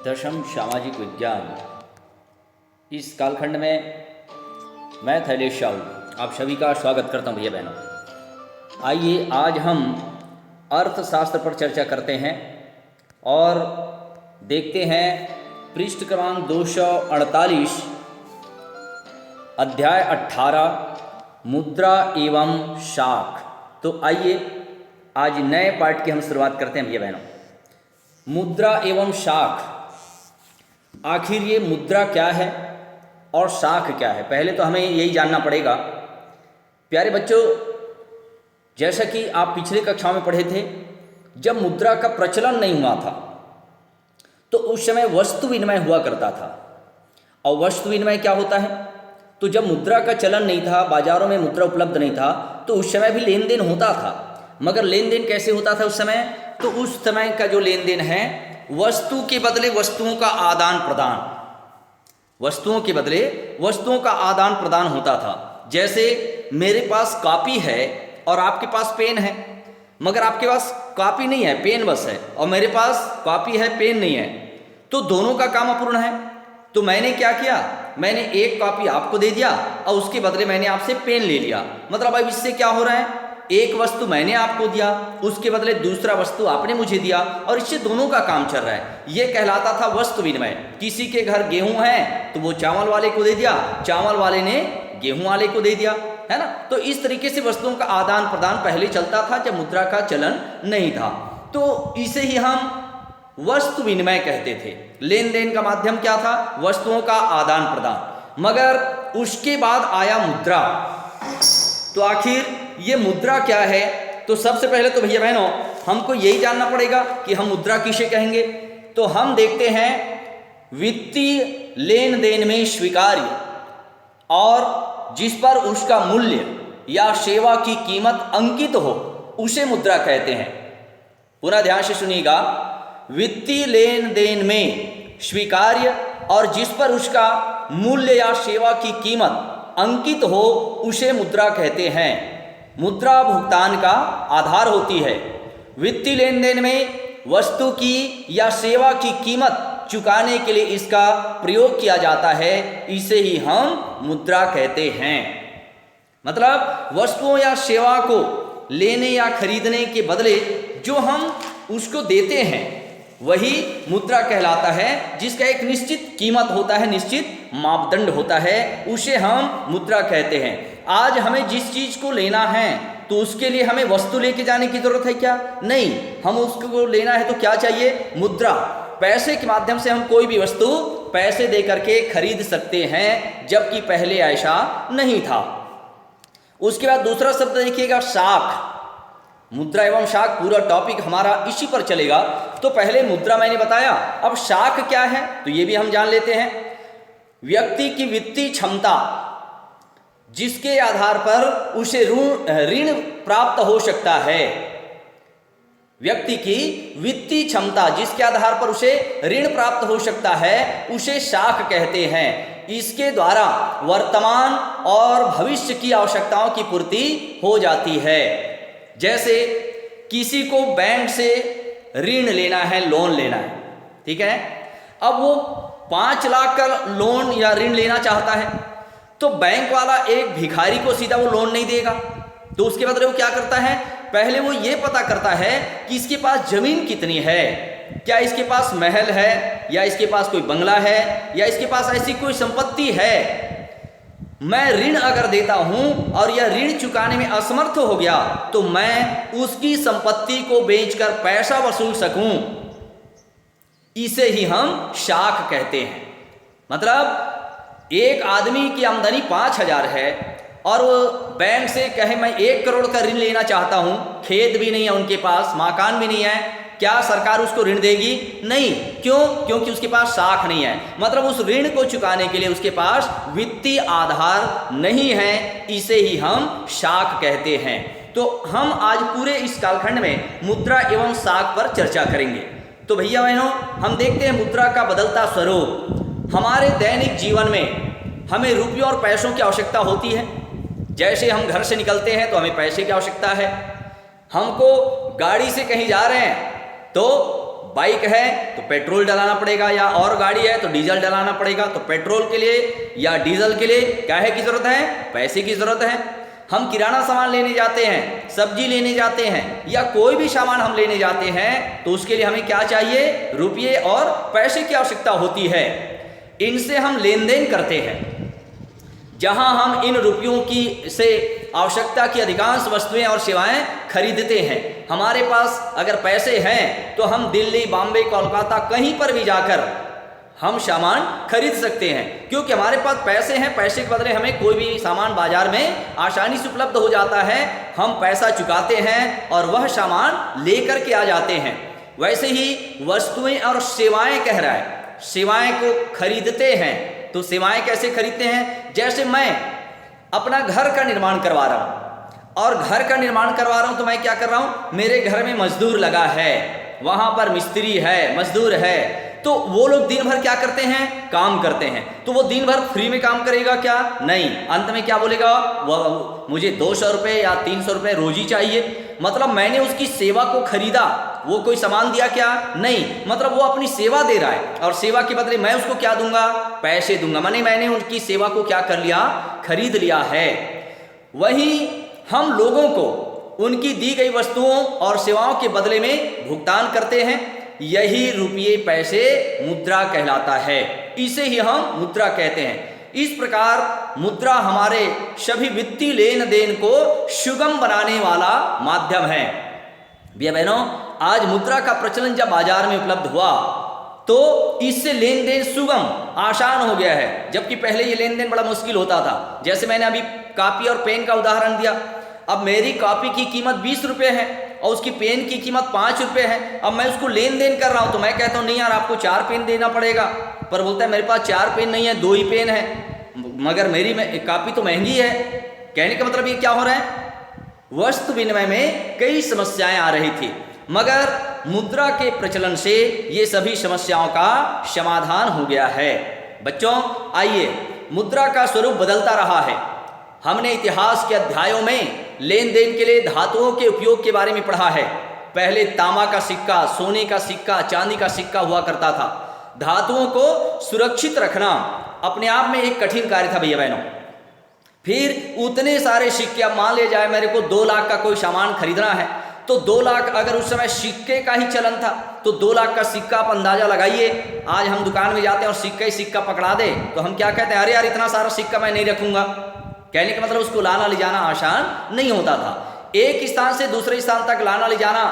दशम सामाजिक विज्ञान। इस कालखंड में मैं थैलेश शाहू आप सभी का स्वागत करता हूँ भैया बहनों। आइए आज हम अर्थशास्त्र पर चर्चा करते हैं और देखते हैं पृष्ठ क्रमांक 248 अध्याय 18 मुद्रा एवं शाख। तो आइए आज नए पाठ की हम शुरुआत करते हैं भैया बहनों। मुद्रा एवं शाख, आखिर ये मुद्रा क्या है और शाख क्या है, पहले तो हमें यही जानना पड़ेगा। प्यारे बच्चों, जैसा कि आप पिछले कक्षाओं में पढ़े थे, जब मुद्रा का प्रचलन नहीं हुआ था तो उस समय वस्तु विनिमय हुआ करता था। और वस्तु विनिमय क्या होता है? तो जब मुद्रा का चलन नहीं था, बाजारों में मुद्रा उपलब्ध नहीं था, तो उस समय भी लेन देन होता था। मगर लेन देन कैसे होता था उस समय? तो उस समय का जो लेन देन है, वस्तु के बदले वस्तुओं का आदान प्रदान, वस्तुओं के बदले वस्तुओं का आदान प्रदान होता था। जैसे मेरे पास कॉपी है और आपके पास पेन है, मगर आपके पास कॉपी नहीं है, पेन बस है, और मेरे पास कॉपी है, पेन नहीं है, तो दोनों का काम अपूर्ण है। तो मैंने क्या किया, मैंने एक कॉपी आपको दे दिया और उसके बदले मैंने आपसे पेन ले लिया। मतलब अब इससे क्या हो रहा है, एक वस्तु मैंने आपको दिया, उसके बदले दूसरा वस्तु आपने मुझे दिया, और इससे दोनों का काम चल रहा है। ये कहलाता था वस्तु विनिमय। किसी के घर गेहूं है तो वो चावल वाले को दे दिया, चावल वाले ने गेहूं वाले को दे दिया, है ना। तो इस तरीके से वस्तुओं का आदान प्रदान पहले चलता था जब मुद्रा का चलन नहीं था। तो इसे ही हम वस्तु विनिमय कहते थे। लेन देन का माध्यम क्या था? वस्तुओं का आदान प्रदान। मगर उसके बाद आया मुद्रा। तो आखिर ये मुद्रा क्या है? तो सबसे पहले तो भैया बहनों हमको यही जानना पड़ेगा कि हम मुद्रा किसे कहेंगे। तो हम देखते हैं वित्तीय लेन देन में स्वीकार्य और जिस पर उसका मूल्य या सेवा की कीमत अंकित हो उसे मुद्रा कहते हैं। पुनः ध्यान से सुनिएगा, वित्तीय लेन देन में स्वीकार्य और जिस पर उसका मूल्य या सेवा की कीमत अंकित हो उसे मुद्रा कहते हैं। मुद्रा भुगतान का आधार होती है। वित्तीय लेन देन में वस्तु की या सेवा की कीमत चुकाने के लिए इसका प्रयोग किया जाता है, इसे ही हम मुद्रा कहते हैं। मतलब वस्तुओं या सेवा को लेने या खरीदने के बदले जो हम उसको देते हैं वही मुद्रा कहलाता है, जिसका एक निश्चित कीमत होता है, निश्चित मापदंड होता है, उसे हम मुद्रा कहते हैं। आज हमें जिस चीज को लेना है तो उसके लिए हमें वस्तु लेके जाने की जरूरत है क्या? नहीं, हम उसको लेना है तो क्या चाहिए? मुद्रा। पैसे के माध्यम से हम कोई भी वस्तु पैसे दे करके खरीद सकते हैं, जबकि पहले ऐसा नहीं था। उसके बाद दूसरा शब्द देखिएगा, शाख। मुद्रा एवं शाख पूरा टॉपिक हमारा इसी पर चलेगा। तो पहले मुद्रा मैंने बताया, अब शाख क्या है तो ये भी हम जान लेते हैं। व्यक्ति की वित्तीय क्षमता जिसके आधार पर उसे ऋण प्राप्त हो सकता है। व्यक्ति की वित्तीय क्षमता जिसके आधार पर उसे ऋण प्राप्त हो सकता है उसे शाख कहते हैं। इसके द्वारा वर्तमान और भविष्य की आवश्यकताओं की पूर्ति हो जाती है। जैसे किसी को बैंक से ऋण लेना है, लोन लेना है, ठीक है। अब वो 5 लाख का लोन या ऋण लेना चाहता है, तो बैंक वाला एक भिखारी को सीधा वो लोन नहीं देगा। तो उसके बदले वो क्या करता है, पहले वो ये पता करता है कि इसके पास जमीन कितनी है, क्या इसके पास महल है, या इसके पास कोई बंगला है, या इसके पास ऐसी कोई संपत्ति है। मैं ऋण अगर देता हूं और यह ऋण चुकाने में असमर्थ हो गया तो मैं उसकी संपत्ति को बेचकर पैसा वसूल सकूं, इसे ही हम शाख कहते हैं। मतलब एक आदमी की आमदनी 5,000 है और वो बैंक से कहे मैं 1 करोड़ का ऋण लेना चाहता हूं, खेत भी नहीं है उनके पास, मकान भी नहीं है, क्या सरकार उसको ऋण देगी? नहीं। क्यों? क्योंकि उसके पास शाख नहीं है। मतलब उस ऋण को चुकाने के लिए उसके पास वित्तीय आधार नहीं है, इसे ही हम शाख कहते हैं। तो हम आज पूरे इस कालखंड में मुद्रा एवं शाख पर चर्चा करेंगे। तो भैया बहनों हम देखते हैं मुद्रा का बदलता स्वरूप। हमारे दैनिक जीवन में हमें रुपयों और पैसों की आवश्यकता होती है। जैसे हम घर से निकलते हैं तो हमें पैसे की आवश्यकता है, हमको गाड़ी से कहीं जा रहे हैं तो बाइक है तो पेट्रोल डलाना पड़ेगा, या और गाड़ी है तो डीजल डलाना पड़ेगा। तो पेट्रोल के लिए या डीजल के लिए क्या है की जरूरत है, पैसे की जरूरत है। हम किराना सामान लेने जाते हैं, सब्जी लेने जाते हैं, या कोई भी सामान हम लेने जाते हैं तो उसके लिए हमें क्या चाहिए, रुपये और पैसे की आवश्यकता होती है। इनसे हम लेन देन करते हैं। जहां हम इन रुपयों की से आवश्यकता की अधिकांश वस्तुएं और सेवाएं खरीदते हैं। हमारे पास अगर पैसे हैं तो हम दिल्ली, बॉम्बे, कोलकाता कहीं पर भी जाकर हम सामान खरीद सकते हैं, क्योंकि हमारे पास पैसे हैं। पैसे के बदले हमें कोई भी सामान बाजार में आसानी से उपलब्ध हो जाता है। हम पैसा चुकाते हैं और वह सामान लेकर के आ जाते हैं। वैसे ही वस्तुएं और सेवाएं कह रहा है, सेवाएं को खरीदते हैं। तो सेवाएं कैसे खरीदते हैं, जैसे मैं अपना घर का निर्माण करवा रहा हूं, और घर का निर्माण करवा रहा हूं तो मैं क्या कर रहा हूं, मेरे घर में मजदूर लगा है, वहां पर मिस्त्री है, मजदूर है, तो वो लोग दिन भर क्या करते हैं, काम करते हैं। तो वो दिन भर फ्री में काम करेगा क्या, नहीं, अंत में क्या बोलेगा, वो मुझे 200 रुपये या 300 रुपये रोज ही चाहिए। मतलब मैंने उसकी सेवा को खरीदा, वो कोई सामान दिया क्या, नहीं, मतलब वो अपनी सेवा दे रहा है, और सेवा के बदले मैं उसको क्या दूंगा, पैसे दूंगा। मैंने उनकी सेवा को क्या कर लिया, खरीद लिया है। वहीं हम लोगों को उनकी दी गई वस्तुओं और सेवाओं के बदले में भुगतान करते हैं। यही रुपये, पैसे, मुद्रा कहलाता है। इसे ही हम मुद्रा कहते हैं। इस प्रकार मुद्रा हमारे सभी वित्तीय लेन देन को सुगम बनाने वाला माध्यम है। भैया बहनों, आज मुद्रा का प्रचलन जब बाजार में उपलब्ध हुआ तो इससे लेन देन सुगम, आसान हो गया है, जबकि पहले ये लेन देन बड़ा मुश्किल होता था। जैसे मैंने अभी कॉपी और पेन का उदाहरण दिया। अब मेरी कॉपी की कीमत 20 रुपये है और उसकी पेन की कीमत 5 रुपये है। अब मैं उसको लेन देन कर रहा हूं तो मैं कहता हूं नहीं यार, आपको 4 पेन देना पड़ेगा, पर बोलता है मेरे पास 4 पेन नहीं है, 2 ही पेन है, मगर मेरी कॉपी तो महंगी है। कहने का मतलब ये क्या हो रहा है, वस्तु विनिमय में कई समस्याएं आ रही थी, मगर मुद्रा के प्रचलन से ये सभी समस्याओं का समाधान हो गया है। बच्चों आइए, मुद्रा का स्वरूप बदलता रहा है। हमने इतिहास के अध्यायों में लेन देन के लिए धातुओं के उपयोग के बारे में पढ़ा है। पहले तांबा का सिक्का, सोने का सिक्का, चांदी का सिक्का हुआ करता था। धातुओं को सुरक्षित रखना अपने आप में एक कठिन कार्य था भैया बहनों। फिर उतने सारे सिक्के, अब मान लिया जाए मेरे को 2 लाख का कोई सामान खरीदना है, तो 2 लाख अगर उस समय सिक्के का ही चलन था तो 2 लाख का सिक्का आप अंदाजा लगाइए। आज हम दुकान में जाते हैं और सिक्का ही सिक्का पकड़ा दे तो हम क्या कहते हैं, अरे यार इतना सारा सिक्का मैं नहीं रखूंगा। कहने का मतलब उसको लाना ले जाना आसान नहीं होता था। एक स्थान से दूसरे स्थान तक लाना ले जाना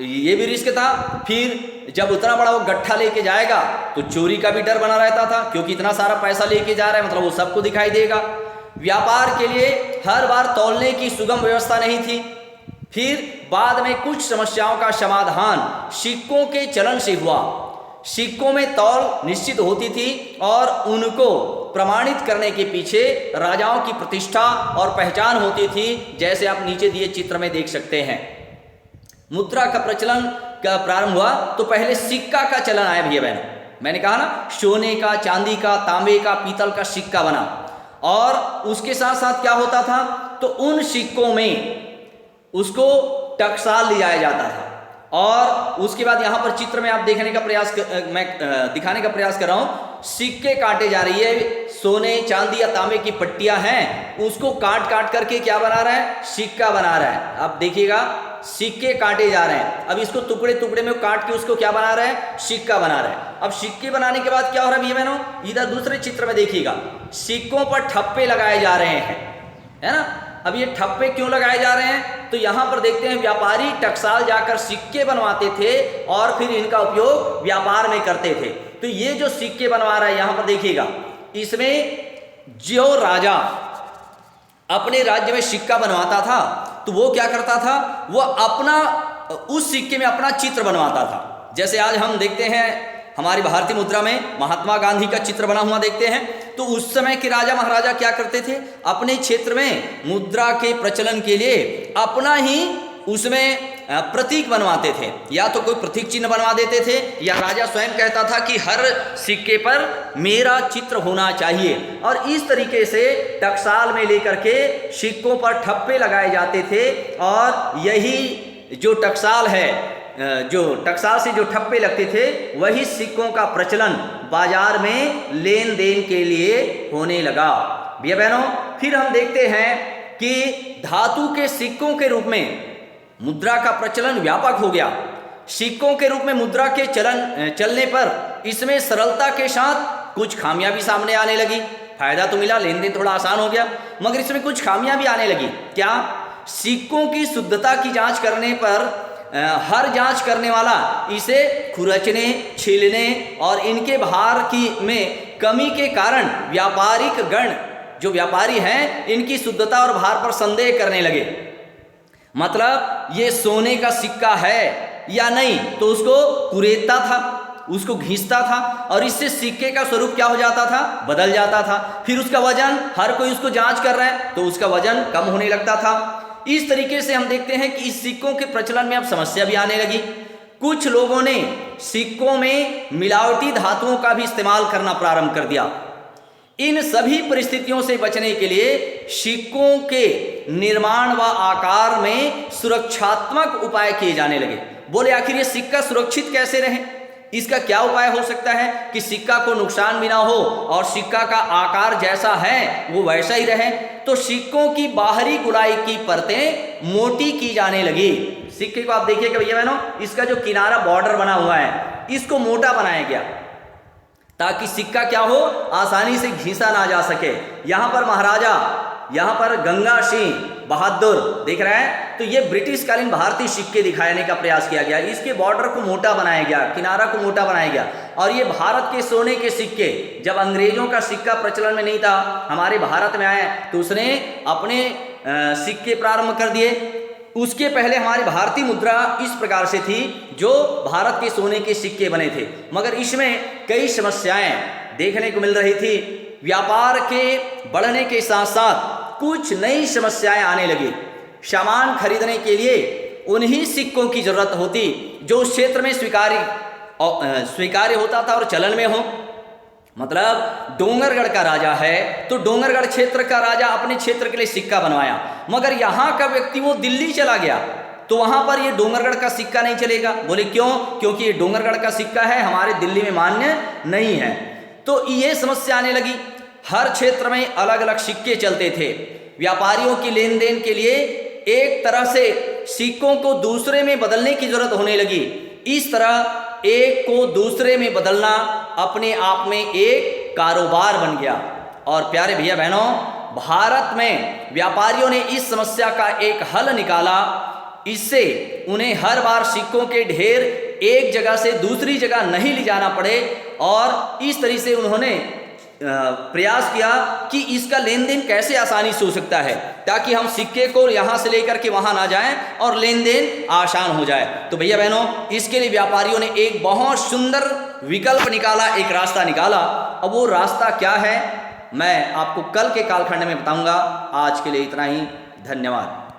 ये भी रिस्क था। फिर जब उतना बड़ा वो गट्ठा लेके जाएगा तो चोरी का भी डर बना रहता था, क्योंकि इतना सारा पैसा लेके जा रहा है, मतलब वो सबको दिखाई देगा। व्यापार के लिए हर बार तौलने की सुगम व्यवस्था नहीं थी। फिर बाद में कुछ समस्याओं का समाधान सिक्कों के चलन से हुआ। सिक्कों में तौल निश्चित होती थी और उनको प्रमाणित करने के पीछे राजाओं की प्रतिष्ठा और पहचान होती थी, जैसे आप नीचे दिए चित्र में देख सकते हैं। मुद्रा का प्रचलन का प्रारंभ हुआ तो पहले सिक्का का चलन आया भैया बहनों। मैंने कहा ना, सोने का, चांदी का, तांबे का, पीतल का सिक्का बना, और उसके साथ साथ क्या होता था, तो उन सिक्कों में उसको टकसाल ले जाया जाता था। और उसके बाद यहाँ पर चित्र में आप देखने का प्रयास मैं दिखाने का प्रयास कर रहा हूँ, सिक्के काटे जा रही है, सोने, चांदी या तांबे की पट्टियां हैं, उसको काट काट करके क्या बना रहा है, सिक्का बना रहा है। आप देखिएगा, सिक्के काटे जा रहे हैं। अब इसको टुकड़े टुकड़े में काट के उसको क्या बना रहा है, सिक्का बना रहा है। अब सिक्के बनाने के बाद क्या हो रहा है भैया बहनों, इधर दूसरे चित्र में देखिएगा, सिक्कों पर ठप्पे लगाए जा रहे हैं, है ना। अब ये ठप्पे क्यों लगाए जा रहे हैं, तो यहाँ पर देखते हैं व्यापारी टकसाल जाकर सिक्के बनवाते थे और फिर इनका उपयोग व्यापार में करते थे। तो ये जो सिक्के बनवा रहा है यहाँ पर देखिएगा, इसमें जो राजा अपने राज्य में सिक्का बनवाता था तो वो क्या करता था, वो अपना उस सिक्के में अपना चित्र बनवाता था। जैसे आज हम देखते हैं हमारी भारतीय मुद्रा में महात्मा गांधी का चित्र बना हुआ देखते हैं, तो उस समय के राजा महाराजा क्या करते थे, अपने क्षेत्र में मुद्रा के प्रचलन के लिए अपना ही उसमें प्रतीक बनवाते थे। या तो कोई प्रतीक चिन्ह बनवा देते थे, या राजा स्वयं कहता था कि हर सिक्के पर मेरा चित्र होना चाहिए। और इस तरीके से टकसाल में लेकर के सिक्कों पर ठप्पे लगाए जाते थे। और यही जो टकसाल है जो टकसाल से जो ठप्पे लगते थे वही सिक्कों का प्रचलन बाजार में लेन देन के लिए होने लगा। भैया बहनों, फिर हम देखते हैं कि धातु के सिक्कों के रूप में मुद्रा का प्रचलन व्यापक हो गया। सिक्कों के रूप में मुद्रा के चलने पर इसमें सरलता के साथ कुछ खामियां भी सामने आने लगी। फायदा तो मिला, लेन देन थोड़ा आसान हो गया, मगर इसमें कुछ खामियां भी आने लगी। क्या? सिक्कों की शुद्धता की जांच करने पर हर जांच करने वाला इसे खुरचने, छीलने और इनके भार में कमी के कारण व्यापारिक गण जो व्यापारी हैं इनकी शुद्धता और भार पर संदेह करने लगे। मतलब ये सोने का सिक्का है या नहीं, तो उसको कुरेदता था, उसको घिसता था और इससे सिक्के का स्वरूप क्या हो जाता था? बदल जाता था। फिर उसका वजन, हर कोई उसको जांच कर रहा है तो उसका वजन कम होने लगता था। इस तरीके से हम देखते हैं कि इस सिक्कों के प्रचलन में अब समस्या भी आने लगी। कुछ लोगों ने सिक्कों में मिलावटी धातुओं का भी इस्तेमाल करना प्रारंभ कर दिया। इन सभी परिस्थितियों से बचने के लिए सिक्कों के निर्माण व आकार में सुरक्षात्मक उपाय किए जाने लगे। बोले आखिर ये सिक्का सुरक्षित कैसे रहे, इसका क्या उपाय हो सकता है कि सिक्का को नुकसान भी ना हो और सिक्का का आकार जैसा है वो वैसा ही रहे। तो सिक्कों की बाहरी गुलाई की परतें मोटी की जाने लगी। सिक्के को आप देखिएगा भैया बहनों, इसका जो किनारा बॉर्डर बना हुआ है इसको मोटा बनाया गया ताकि सिक्का क्या हो, आसानी से घिसा ना जा सके। यहां पर महाराजा, यहां पर गंगा सिंह बहादुर दिख रहा है, तो ये ब्रिटिश कालीन भारतीय सिक्के दिखाने का प्रयास किया गया। इसके बॉर्डर को मोटा बनाया गया, किनारा को मोटा बनाया गया। और ये भारत के सोने के सिक्के, जब अंग्रेजों का सिक्का प्रचलन में नहीं था, हमारे भारत में आए तो उसने अपने सिक्के प्रारंभ कर दिए। उसके पहले हमारी भारतीय मुद्रा इस प्रकार से थी जो भारत के सोने के सिक्के बने थे, मगर इसमें कई समस्याएं देखने को मिल रही थी। व्यापार के बढ़ने के साथ साथ कुछ नई समस्याएं आने लगी। सामान खरीदने के लिए उन्हीं सिक्कों की जरूरत होती जो उस क्षेत्र में स्वीकार्य होता था और चलन में हो। मतलब डोंगरगढ़ का राजा है तो डोंगरगढ़ क्षेत्र का राजा अपने क्षेत्र के लिए सिक्का बनवाया, मगर यहाँ का व्यक्ति वो दिल्ली चला गया तो वहां पर ये डोंगरगढ़ का सिक्का नहीं चलेगा। बोले क्यों? क्योंकि ये डोंगरगढ़ का सिक्का है, हमारे दिल्ली में मान्य नहीं है। तो ये समस्या आने लगी। हर क्षेत्र में अलग अलग सिक्के चलते थे। व्यापारियों की लेन देन के लिए एक तरह से सिक्कों को दूसरे में बदलने की जरूरत होने लगी। इस तरह एक को दूसरे में बदलना अपने आप में एक कारोबार बन गया। और प्यारे भैया बहनों, भारत में व्यापारियों ने इस समस्या का एक हल निकाला। इससे उन्हें हर बार सिक्कों के ढेर एक जगह से दूसरी जगह नहीं ले जाना पड़े और इस तरह से उन्होंने प्रयास किया कि इसका लेन देन कैसे आसानी से हो सकता है ताकि हम सिक्के को यहाँ से लेकर के वहाँ ना जाएं और लेन देन आसान हो जाए। तो भैया बहनों, इसके लिए व्यापारियों ने एक बहुत सुंदर विकल्प निकाला, एक रास्ता निकाला। अब वो रास्ता क्या है मैं आपको कल के कालखंड में बताऊंगा। आज के लिए इतना ही, धन्यवाद।